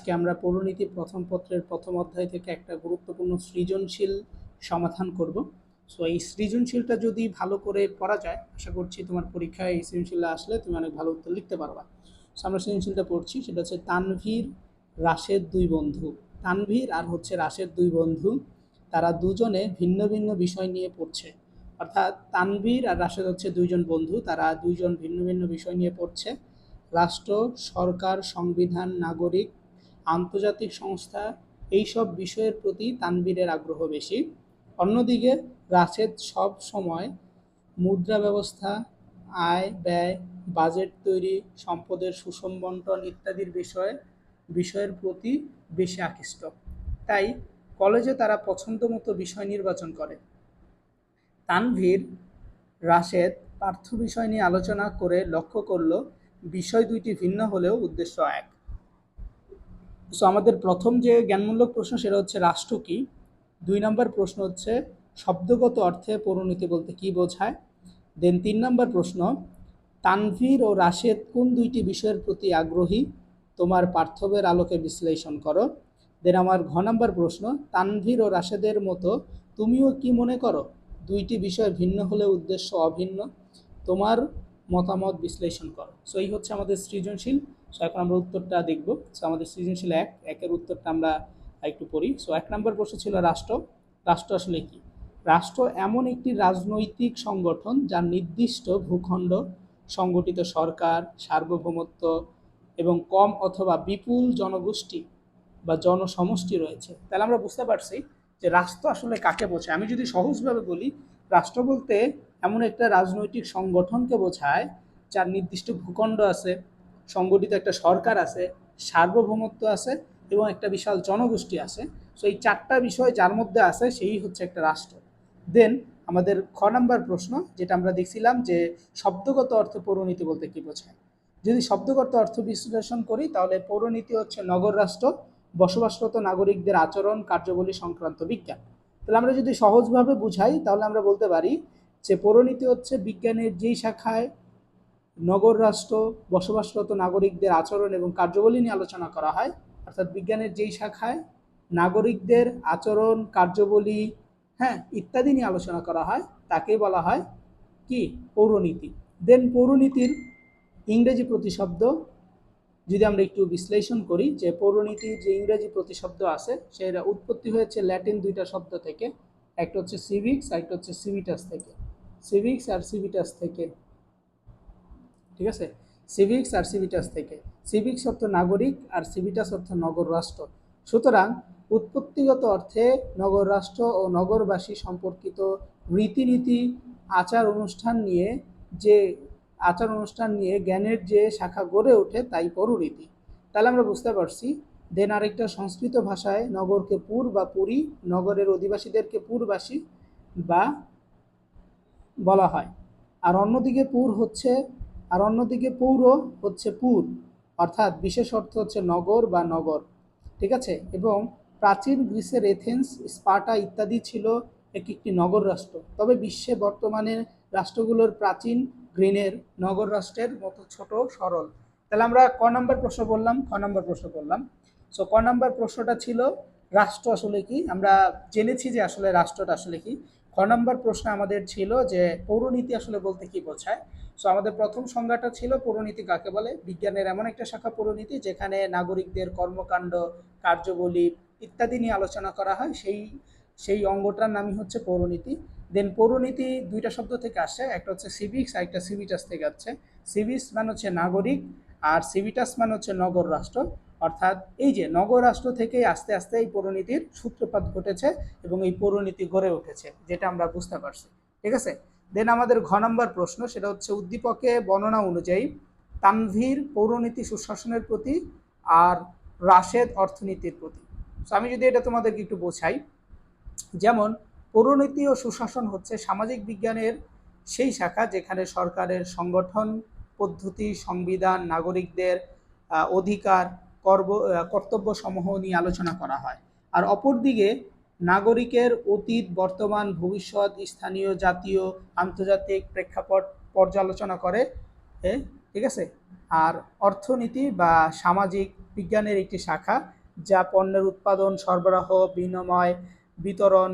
আজকে আমরা পৌরনীতি প্রথম পত্রের প্রথম অধ্যায় থেকে একটা গুরুত্বপূর্ণ সৃজনশীল সমাধান করব। সো এই সৃজনশীলটা যদি ভালো করে পড়া যায়, আশা করছি তোমার পরীক্ষায় এই সৃজনশীলটা আসলে তুমি অনেক ভালো উত্তর লিখতে পারবা। সো আমরা সৃজনশীলটা পড়ছি, সেটা হচ্ছে তানভীর রাশেদ দুই বন্ধু। তানভীর আর হচ্ছে রাশেদ দুই বন্ধু, তারা দুজনে ভিন্ন ভিন্ন বিষয় নিয়ে পড়ছে। অর্থাৎ তানভীর আর রাশেদ হচ্ছে দুইজন বন্ধু, তারা দুইজন ভিন্ন ভিন্ন বিষয় নিয়ে পড়ছে। রাষ্ট্র, সরকার, সংবিধান, নাগরিক, আন্তর্জাতিক সংস্থা, এইসব বিষয়ের প্রতি তানভীরের আগ্রহ বেশি। অন্যদিকে রাশেদ সব সময় মুদ্রা ব্যবস্থা, আয় ব্যয়, বাজেট তৈরি, সম্পদের সুষম বন্টন ইত্যাদির বিষয়ের প্রতি বেশি আকৃষ্ট। তাই কলেজে তারা পছন্দ মতো বিষয় নির্বাচন করে। তানভীর রাশেদ পাঠ্য বিষয় নিয়ে আলোচনা করে লক্ষ্য করল বিষয় দুইটি ভিন্ন হলেও উদ্দেশ্য এক। সো আমাদের প্রথম যে জ্ঞানমূলক প্রশ্ন সেটা হচ্ছে রাষ্ট্র কি। 2 নম্বর প্রশ্ন হচ্ছে শব্দগত অর্থে পৌরনীতি বলতে কি বোঝায়। দেন 3 নম্বর প্রশ্ন তানভীর ও রাশেদ কোন দুইটি বিষয়ের প্রতি আগ্রহী, তোমার পার্থক্যের আলোকে বিশ্লেষণ করো। দেন আমার ঘ নম্বর প্রশ্ন তানভীর ও রাশেদের মতো তুমিও কি মনে করো দুইটি বিষয় ভিন্ন হলে উদ্দেশ্য অভিন্ন, তোমার মতামত বিশ্লেষণ করো। সো এই হচ্ছে আমাদের সৃজনশীল। সো এখন আমরা উত্তরটা দেখব। সো আমাদের সৃজনশীল একের উত্তরটা আমরা একটু পড়ি। সো 1 নম্বর প্রশ্ন ছিল রাষ্ট্র। রাষ্ট্র আসলে কি? রাষ্ট্র এমন একটি রাজনৈতিক সংগঠন যার নির্দিষ্ট ভূখণ্ড, সংগঠিত সরকার, সার্বভৌমত্ব এবং কম অথবা বিপুল জনগোষ্ঠী বা জনসমষ্টি রয়েছে। তাহলে আমরা বুঝতে পারছি যে রাষ্ট্র আসলে কাকে বোঝায়। আমি যদি সহজভাবে বলি, রাষ্ট্র বলতে এমন একটা রাজনৈতিক সংগঠনকে বোঝায় যার নির্দিষ্ট ভূখণ্ড আছে, সংগঠিত একটা সরকার আছে, সার্বভৌমত্ব আছে এবং একটা বিশাল জনগোষ্ঠী আছে। সো এই 4টা বিষয় যার মধ্যে আছে সেই হচ্ছে একটা রাষ্ট্র। দেন আমাদের খ নাম্বার প্রশ্ন, যেটা আমরা দেখছিলাম যে শব্দগত অর্থে পৌরনীতি বলতে কি বোঝায়। যদি শব্দগত অর্থ বিশ্লেষণ করি তাহলে পৌরনীতি হচ্ছে নগর রাষ্ট্র, বসবাসরত নাগরিকদের আচরণ কার্যাবলী সংক্রান্ত বিজ্ঞান। তাহলে আমরা যদি সহজভাবে বুঝাই তাহলে আমরা বলতে পারি যে পৌরনীতি হচ্ছে বিজ্ঞানের যেই শাখায় নগর রাষ্ট্র, বসবাসরত নাগরিকদের আচরণ এবং কার্যাবলী নিয়ে আলোচনা করা হয়, অর্থাৎ বিজ্ঞানের যেই শাখায় নাগরিকদের আচরণ, কার্যাবলী, ইত্যাদি নিয়ে আলোচনা করা হয় তাকেই বলা হয় কি? পৌরনীতি। দেন পৌরনীতির ইংরেজি প্রতিশব্দ যদি আমরা একটু বিশ্লেষণ করি, যে পৌরনীতির যে ইংরেজি প্রতিশব্দ আছে সেটা উৎপত্তি হয়েছে ল্যাটিন 2টা শব্দ থেকে। একটা হচ্ছে সিভিক্স আর একটা হচ্ছে সিভিটাস থেকে। সিভিক্স আর সিভিটাস থেকে, ঠিক আছে? সিভিক্স আর সিভিটাস থেকে। সিভিক্স অর্থ নাগরিক আর সিভিটাস অর্থ নগর রাষ্ট্র। সুতরাং উৎপত্তিগত অর্থে নগর রাষ্ট্র ও নগরবাসী সম্পর্কিত রীতিনীতি, আচার অনুষ্ঠান নিয়ে জ্ঞানের যে শাখা গড়ে ওঠে তাই পৌরনীতি। তাহলে আমরা বুঝতে পারছি। দেন আরেকটা সংস্কৃত ভাষায় নগরকে পুর বা পুরী, নগরের অধিবাসীদেরকে পুরবাসী বা বলা হয়। আর অন্যদিকে পৌর হচ্ছে পুর, অর্থাৎ বিশেষ অর্থ হচ্ছে নগর বা নগর, ঠিক আছে? এবং প্রাচীন গ্রিসের এথেন্স, স্পার্টা ইত্যাদি ছিল একটি নগর রাষ্ট্র। তবে বিশ্বে বর্তমানে রাষ্ট্রগুলোর প্রাচীন গ্রিনের নগর রাষ্ট্রের মতো ছোট সরল। তাহলে আমরা ক নম্বর প্রশ্ন বললাম, খ নম্বর প্রশ্ন বললাম। সো ক নম্বর প্রশ্নটা ছিল রাষ্ট্র আসলে কি। আমরা জেনেছি যে আসলে রাষ্ট্রটা আসলে কি। খ নম্বর প্রশ্ন আমাদের ছিল যে পৌরনীতি আসলে বলতে কি বোঝায়। সো আমাদের প্রথম সংজ্ঞাটা ছিল পৌরনীতি কাকে বলে। বিজ্ঞানের এমন একটা শাখা পৌরনীতি যেখানে নাগরিকদের কর্মকাণ্ড, কার্যাবলী ইত্যাদি নিয়ে আলোচনা করা হয়, সেই অঙ্গটার নামই হচ্ছে পৌরনীতি। দেন পৌরনীতি 2টা শব্দ থেকে আসছে, একটা হচ্ছে সিভিক্স আর একটা সিভিটাস থেকে আসছে। সিভিক্স মানে হচ্ছে নাগরিক আর সিভিটাস মানে হচ্ছে নগর রাষ্ট্র। অর্থাৎ এই যে নগর রাষ্ট্র থেকে আস্তে আস্তে এই পৌরনীতির সূত্রপাত ঘটেছে এবং এই পৌরনীতি গড়ে উঠেছে, যেটা আমরা বুঝতে পারছি, ঠিক আছে? দেন আমাদের ঘ নম্বর প্রশ্ন, সেটা হচ্ছে উদ্দীপকে বর্ণনা অনুযায়ী তানভীর পৌরনীতি সুশাসনের প্রতি আর রাশেদ অর্থনীতির প্রতি। আমি যদি এটা তোমাদেরকে একটু বোঝাই, যেমন পৌরনীতি ও সুশাসন হচ্ছে সামাজিক বিজ্ঞানের সেই শাখা যেখানে সরকারের সংগঠন পদ্ধতি, সংবিধান, নাগরিকদের অধিকার, কর্তব্য সমূহ নিয়ে আলোচনা করা হয়। আর অপরদিকে নাগরিকের অতীত, বর্তমান, ভবিষ্যৎ, স্থানীয়, জাতীয়, আন্তর্জাতিক প্রেক্ষাপট পর্যালোচনা করে, ঠিক আছে? আর অর্থনীতি বা সামাজিক বিজ্ঞানের একটি শাখা যা পণ্যের উৎপাদন, সরবরাহ, বিনিময়, বিতরণ,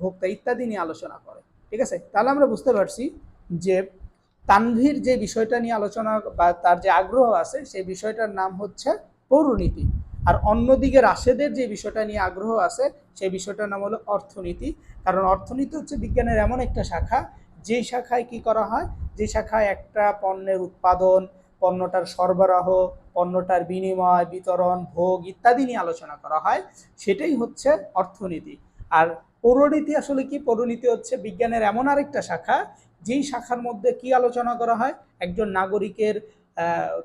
ভোক্তা ইত্যাদি নিয়ে আলোচনা করে। ঠিক আছে, তাহলে আমরা বুঝতে পারছি যে তানভীর যে বিষয়টা নিয়ে আলোচনা বা তার যে আগ্রহ আছে সেই বিষয়টার নাম হচ্ছে পৌরনীতি, আর অন্যদিকে রাশেদের যে বিষয়টা নিয়ে আগ্রহ আছে সেই বিষয়টার নাম হলো অর্থনীতি। কারণ অর্থনীতি হচ্ছে বিজ্ঞানের এমন একটা শাখা যেই শাখায় কি করা হয়, যে শাখায় একটা পণ্যের উৎপাদন, পণ্যটার সরবরাহ, পণ্যটার বিনিময়, বিতরণ, ভোগ ইত্যাদি নিয়ে আলোচনা করা হয়, সেটাই হচ্ছে অর্থনীতি। আর পৌরনীতি আসলে কি? পৌরনীতি হচ্ছে বিজ্ঞানের এমন আরেকটা শাখা যেই শাখার মধ্যে কি আলোচনা করা হয়, একজন নাগরিকের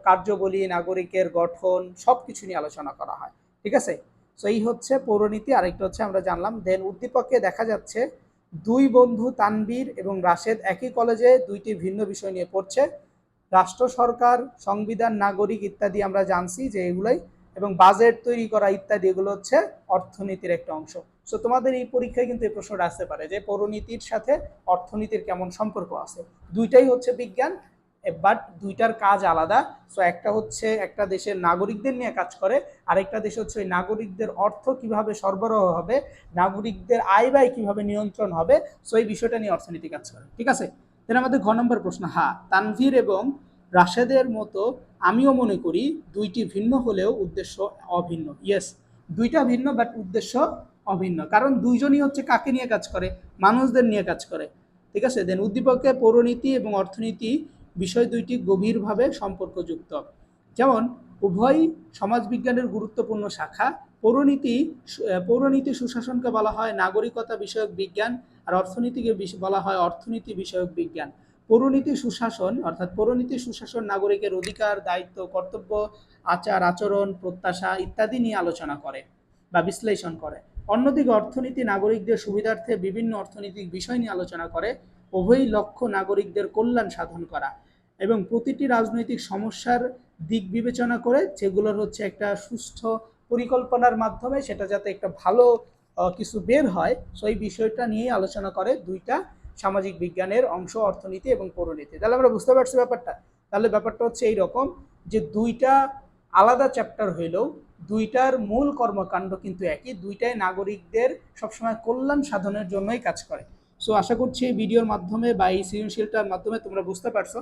কার্যাবলী, নাগরিকের গঠন সবকিছু নিয়ে আলোচনা করা হয়। ঠিক আছে, তো এই হচ্ছে পৌরনীতি। আরেকটা হচ্ছে আমরা জানলাম। দেন উদ্দীপকে দেখা যাচ্ছে দুই বন্ধু তানভীর এবং রাশেদ একই কলেজে দুইটি ভিন্ন বিষয় নিয়ে পড়ছে। রাষ্ট্র, সরকার, সংবিধান, নাগরিক ইত্যাদি আমরা জানছি যে এগুলোই, এবং বাজেট তৈরি করা ইত্যাদি এগুলো হচ্ছে অর্থনীতির একটা অংশ। সো তোমাদের এই পরীক্ষায় কিন্তু এই প্রশ্নটা আসতে পারে যে পৌরনীতির সাথে অর্থনীতির কেমন সম্পর্ক আছে। দুইটাই হচ্ছে বিজ্ঞান, বাট দুইটার কাজ আলাদা। সো একটা হচ্ছে একটা দেশের নাগরিকদের নিয়ে কাজ করে, আরেকটা দেশ হচ্ছে ওই নাগরিকদের অর্থ কিভাবে সরবরাহ হবে, নাগরিকদের আয় ব্যয় কিভাবে নিয়ন্ত্রণ হবে, সো এই বিষয়টা নিয়ে অর্থনীতি কাজ করে। ঠিক আছে, তাহলে আমাদের ঘ নম্বর প্রশ্ন, হ্যাঁ তানভীর এবং রাশেদের মতো আমিও মনে করি দুইটি ভিন্ন হলেও উদ্দেশ্য অভিন্ন। ইয়েস, দুইটা ভিন্ন বাট উদ্দেশ্য অভিন্ন, কারণ দুইজনই হচ্ছে কাকে নিয়ে কাজ করে, মানুষদের নিয়ে কাজ করে। ঠিক আছে, দেন উদ্দীপকে পৌরনীতি এবং অর্থনীতি বিষয় দুইটি গভীরভাবে সম্পর্কযুক্ত। যেমন উভয় সমাজবিজ্ঞানের গুরুত্বপূর্ণ শাখা। পৌরনীতি সুশাসনকে বলা হয় নাগরিকতা বিষয়ক বিজ্ঞান, আর অর্থনীতিকে বলা হয় অর্থনীতি বিষয়ক বিজ্ঞান। পৌরনীতি সুশাসন অর্থাৎ পৌরনীতি সুশাসন নাগরিকের অধিকার, দায়িত্ব, কর্তব্য, আচার আচরণ, প্রত্যাশা ইত্যাদি নিয়ে আলোচনা করে বা বিশ্লেষণ করে। অন্যদিকে অর্থনীতি নাগরিকদের সুবিধার্থে বিভিন্ন অর্থনৈতিক বিষয় নিয়ে আলোচনা করে। উভয়ই লক্ষ্য নাগরিকদের কল্যাণ সাধন করা এবং প্রতিটি রাজনৈতিক সমস্যার দিক বিবেচনা করে যেগুলোর হচ্ছে একটা সুষ্ঠু পরিকল্পনার মাধ্যমে সেটা যাতে একটা ভালো কিছু বের হয়, সেই বিষয়টা নিয়েই আলোচনা করে দুইটা সামাজিক বিজ্ঞানের অংশ, অর্থনীতি এবং পৌরনীতি। তাহলে আমরা বুঝতে পারছি ব্যাপারটা। তাহলে ব্যাপারটা হচ্ছে এইরকম যে দুইটা আলাদা চ্যাপ্টার হইলেও দুইটার মূল কর্মকাণ্ড কিন্তু একই, দুইটাই নাগরিকদের সবসময় কল্যাণ সাধনের জন্যই কাজ করে। সো আশা করছি এই ভিডিওর মাধ্যমে বা এই সৃজনশীলটার মাধ্যমে তোমরা বুঝতে পারছো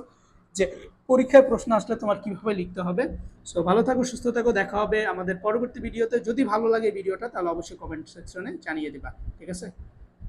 যে পরীক্ষায় প্রশ্ন আসলে তোমার কিভাবে লিখতে হবে। সো ভালো থাকো, সুস্থ থাকো, দেখা হবে আমাদের পরবর্তী ভিডিওতে। যদি ভালো লাগে ভিডিওটা তাহলে অবশ্যই কমেন্ট সেকশনে জানিয়ে দিবা। ঠিক আছে।